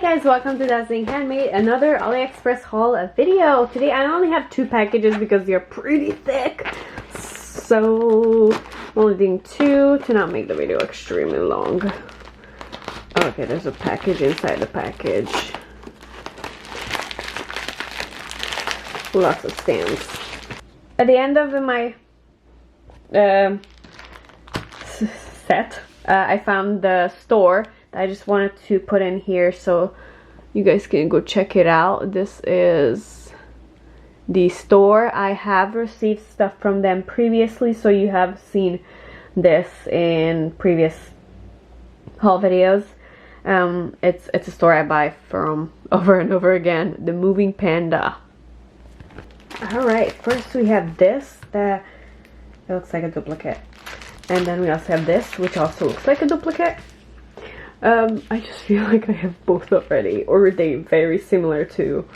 guys, welcome to Dazzling Handmade, another AliExpress haul video. Today I only have 2 packages because they're pretty thick. So I'm only doing 2 to not make the video extremely long. Okay, there's a package inside the package. Lots of stamps. At the end of my set, I found the store I just wanted to put in here so you guys can go check it out. This is the store. I have received stuff from them previously, so you have seen this in previous haul videos. It's a store I buy from over and over again, the Moving Panda. Alright, first we have this that it looks like a duplicate, and then we also have this which also looks like a duplicate. I just feel like I have both already, or they very similar to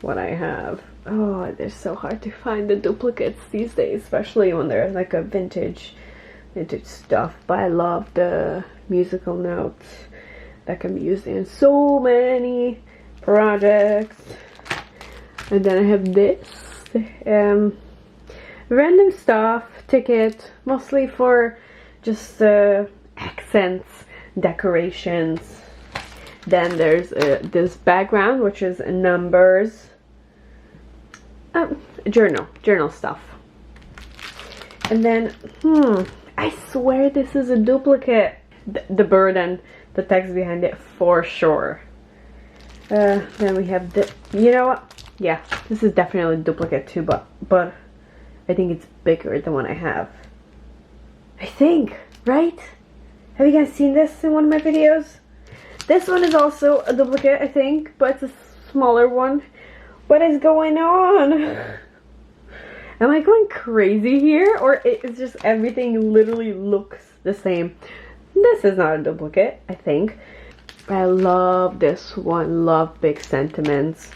what I have. Oh, they're so hard to find the duplicates these days, especially when they're like a vintage stuff. But I love the musical notes that can be used in so many projects. And then I have this random stuff, ticket, mostly for just accents, decorations. Then there's this background which is numbers, journal stuff. And then I swear this is a duplicate, the bird and the text behind it for sure. Then we have the, you know what, yeah, this is definitely a duplicate too, but I think it's bigger than what I have, I think, right? Have you guys seen this in one of my videos? This one is also a duplicate, I think, but it's a smaller one. What is going on? Am I going crazy here? Or it's just everything literally looks the same? This is not a duplicate, I think. I love this one. Love Big Sentiments.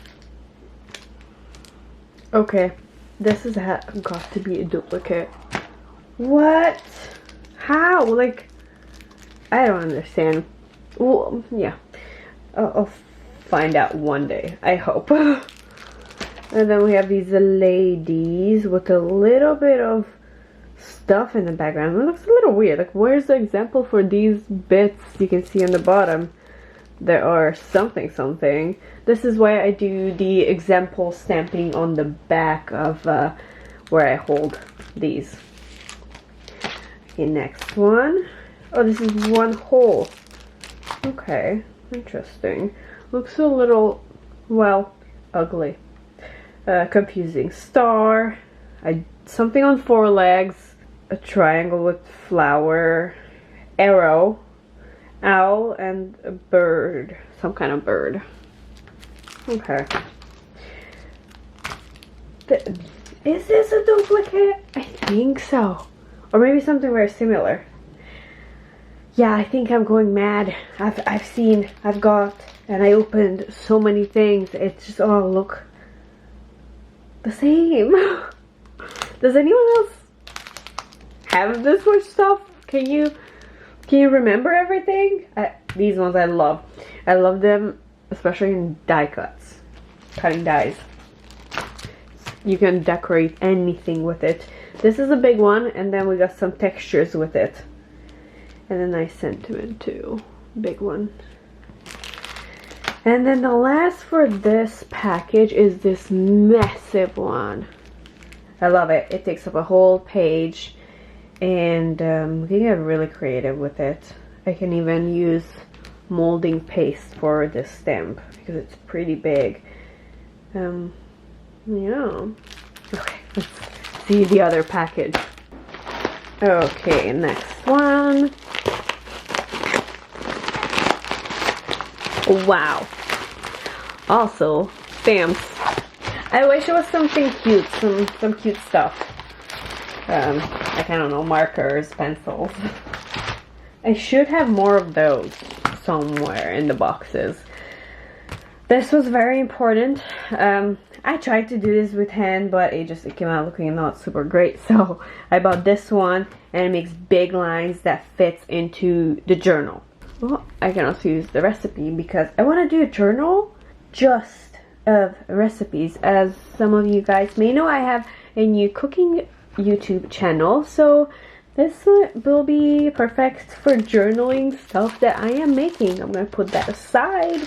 Okay, this has got to be a duplicate. What? How? Like, I don't understand. Well, yeah, I'll find out one day, I hope. And then we have these ladies with a little bit of stuff in the background. It looks a little weird. Like, where's the example for these bits you can see on the bottom? There are something. This is why I do the example stamping on the back of where I hold these. Okay, next one. Oh, this is one hole. Okay, interesting. Looks a little, well, ugly. Confusing. Star. Something on 4 legs. A triangle with flower. Arrow. Owl and a bird. Some kind of bird. Okay. Is this a duplicate? I think so. Or maybe something very similar. Yeah, I think I'm going mad. I've got, and I opened so many things. It's just all look the same. Does anyone else have this much stuff? Can you remember everything? These ones I love. I love them, especially in die cuts, cutting dies. You can decorate anything with it. This is a big one, and then we got some textures with it. And a nice sentiment too. Big one. And then the last for this package is this massive one. I love it. It takes up a whole page. And I think I'm really creative with it. I can even use molding paste for this stamp because it's pretty big. Yeah. Okay, let's see the other package. Okay, next one. Wow. Also, stamps. I wish it was something cute, some cute stuff. Like, I don't know, markers, pencils. I should have more of those somewhere in the boxes. This was very important. I tried to do this with hand, but it came out looking not super great. So I bought this one, and it makes big lines that fits into the journal. Well, I can also use the recipe because I want to do a journal just of recipes. As some of you guys may know, I have a new cooking YouTube channel, so this will be perfect for journaling stuff that I am making. I'm gonna put that aside.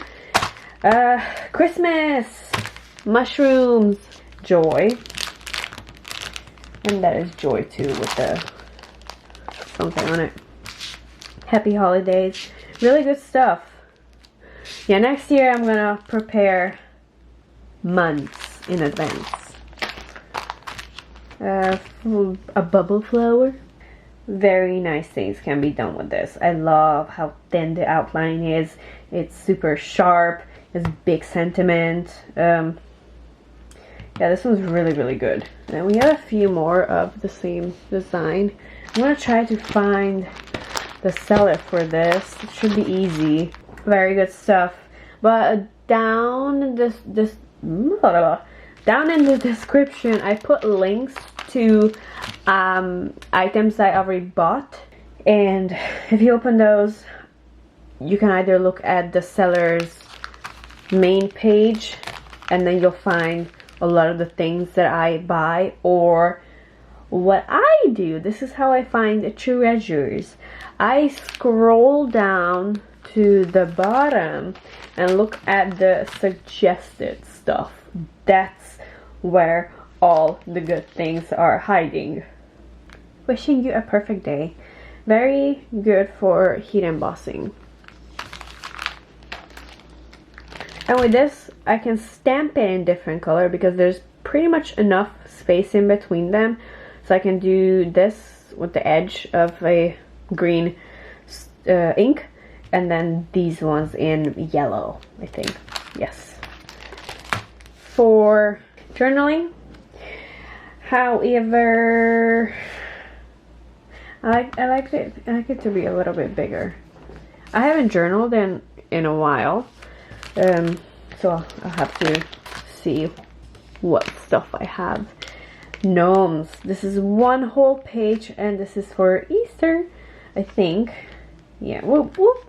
Christmas, mushrooms, joy, and that is joy too with the something on it. Happy holidays, really good stuff. Yeah, next year I'm gonna prepare months in advance. A bubble flower. Very nice things can be done with this. I love how thin the outline is. It's super sharp. It's big sentiment. Yeah, this one's really good. And we have a few more of the same design. I'm gonna try to find the seller for this. It should be easy. Very good stuff. But down in the description, I put links to items I already bought, and if you open those, you can either look at the seller's main page, and then you'll find a lot of the things that I buy, or what I do. This is how I find treasures. I scroll down to the bottom and look at the suggested stuff. That's where all the good things are hiding. Wishing you a perfect day. Very good for heat embossing. And with this, I can stamp it in different color because there's pretty much enough space in between them. So I can do this with the edge of a green ink, and then these ones in yellow, I think. Yes. For journaling, however, I like it to be a little bit bigger. I haven't journaled in a while, so I'll have to see what stuff I have. Gnomes. This is one whole page, and this is for Easter, I think. Yeah, we're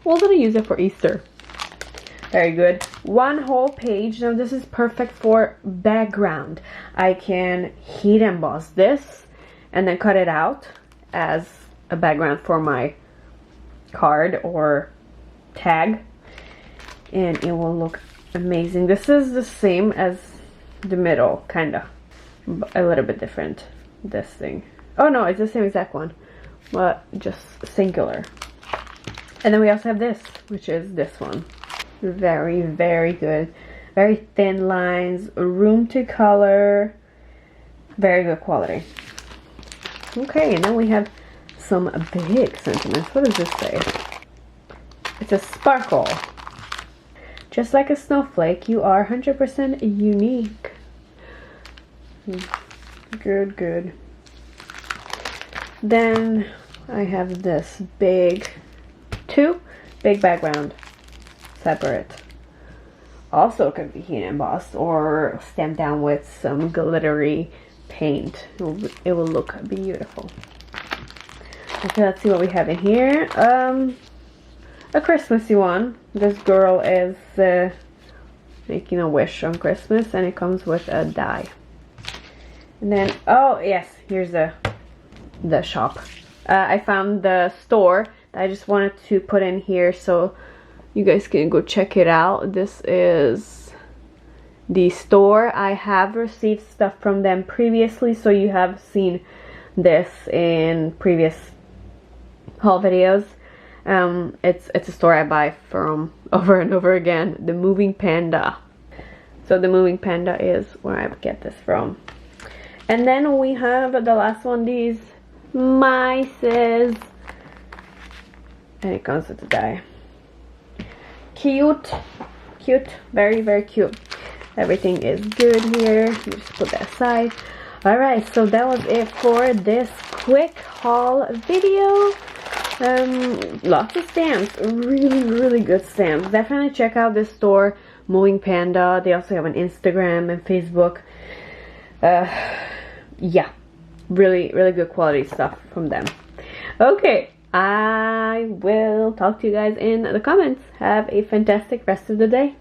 gonna use it for Easter. Very good. One whole page. Now this is perfect for background. I can heat emboss this and then cut it out as a background for my card or tag, and it will look amazing. This is the same as the middle, kinda, but a little bit different. This thing. Oh no, it's the same exact one, but just singular. And then we also have this, which is this one. Very good. Very thin lines, room to color, very good quality. Okay, and then we have some big sentiments. What does this say? It's a sparkle. Just like a snowflake, you are 100% unique. Good. Then I have this two big background, separate. Also could be heat embossed or stamped down with some glittery paint. It will look beautiful. Okay, let's see what we have in here. A Christmassy one. This girl is making a wish on Christmas, and it comes with a die. And then, oh yes, here's the shop. I found the store that I just wanted to put in here so you guys can go check it out. This is the store. I have received stuff from them previously, so you have seen this in previous haul videos. It's a store I buy from over and over again. The Moving Panda. So the Moving Panda is where I get this from. And then we have the last one, these mices. And it comes with the die. Cute, very cute. Everything is good here. You just put that aside. Alright, so that was it for this quick haul video. Lots of stamps, really good stamps. Definitely check out this store, Moving Panda. They also have an Instagram and Facebook. Yeah, really good quality stuff from them. Okay, I will talk to you guys in the comments. Have a fantastic rest of the day.